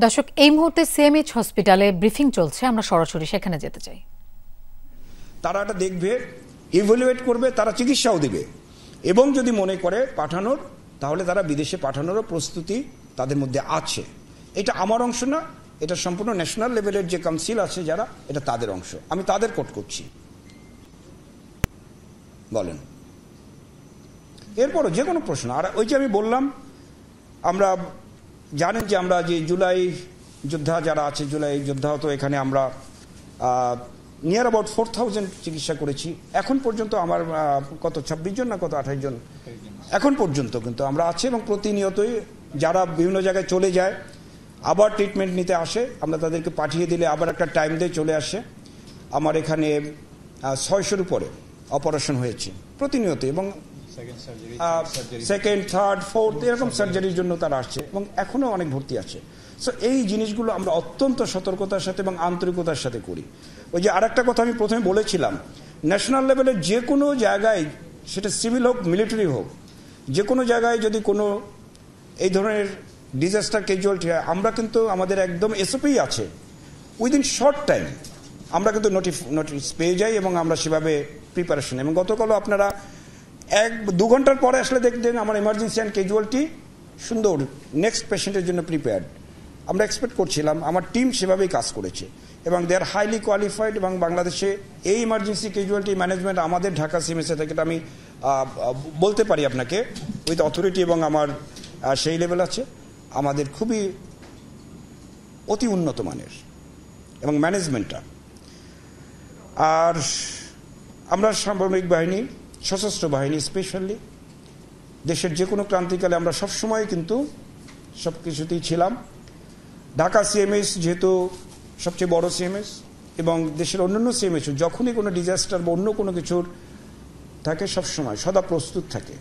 দর্শক, এই মুহূর্তে সিএমএইচ হসপিটালে ব্রিফিং চলছে, আমরা সরাসরি সেখানে যেতে চাই। তারা এটা দেখবে, ইভ্যালুয়েট করবে, তারা চিকিৎসাও দিবে এবং যদি মনে করে পাঠানোর, তাহলে তারা বিদেশে পাঠানোরও প্রস্তুতি তাদের মধ্যে আছে। এটা আমার অংশ না, এটা সম্পূর্ণ ন্যাশনাল লেভেলের যে কাউন্সিল আছে যারা, এটা তাদের অংশ। আমি তাদের কোট করছি। বলেন এরপরও যে কোনো প্রশ্ন। আর ওই যে আমি বললাম, আমরা জানেন যে আমরা যে জুলাই যোদ্ধা যারা আছে, জুলাই যোদ্ধাও তো এখানে আমরা নিয়ার অ্যাবাউট 4000 চিকিৎসা করেছি এখন পর্যন্ত। আমার কত 26 জন না কত 28 জন এখন পর্যন্ত কিন্তু আমরা আছি। এবং প্রতিনিয়তই যারা বিভিন্ন জায়গায় চলে যায় আবার ট্রিটমেন্ট নিতে আসে, আমরা তাদেরকে পাঠিয়ে দিলে আবার একটা টাইম দিয়ে চলে আসে। আমার এখানে 600-র উপরে অপারেশন হয়েছে প্রতিনিয়ত, এবং সেকেন্ড, থার্ড, ফোর্থ এরকম সার্জারির জন্য তারা আসছে এবং এখনো অনেক ভর্তি আছে। সো এই জিনিসগুলো আমরা অত্যন্ত সতর্কতার সাথে এবং আন্তরিকতার সাথে করি। ওই যে আরেকটা কথা আমি প্রথমে বলেছিলাম, ন্যাশনাল লেভেলের যে কোনো জায়গায়, সেটা সিভিল হোক মিলিটারি হোক, যে কোনো জায়গায় যদি কোনো এই ধরনের ডিজাস্টার ক্যাজুয়ালিটি হয়, আমরা কিন্তু আমাদের একদম এসওপি আছে, উইদিন শর্ট টাইম আমরা কিন্তু নোটিস পেয়ে যাই এবং আমরা সেভাবে প্রিপারেশন। এবং গতকালও আপনারা 1-2 ঘন্টার পরে আসলে দেখতেন আমার এমার্জেন্সি অ্যান্ড ক্যাজুয়ালিটি সুন্দর নেক্সট পেশেন্টের জন্য প্রিপেয়ার্ড। আমরা এক্সপেক্ট করছিলাম, আমার টিম সেভাবেই কাজ করেছে এবং দে আর হাইলি কোয়ালিফাইড। এবং বাংলাদেশে এই ইমার্জেন্সি ক্যাজুয়ালিটি ম্যানেজমেন্ট আমাদের ঢাকা সিএমএসএ থেকে আমি বলতে পারি আপনাকে উইথ অথরিটি, এবং আমার সেই লেভেল আছে, আমাদের খুবই অতি উন্নত মানের এবং ম্যানেজমেন্টটা। আর আমরা সামরিক বাহিনী, সশস্ত্র বাহিনী স্পেশালি দেশের যে কোনো ক্রান্তিকালে আমরা সবসময় কিন্তু সব কিছুতেই ছিলাম। ঢাকা সিএমএস যেহেতু সবচেয়ে বড় সিএমএস, এবং দেশের অন্যান্য সিএমএস যখনই কোনো ডিজাস্টার বা অন্য কোনো কিছুর থাকে সবসময় সদা প্রস্তুত থাকে।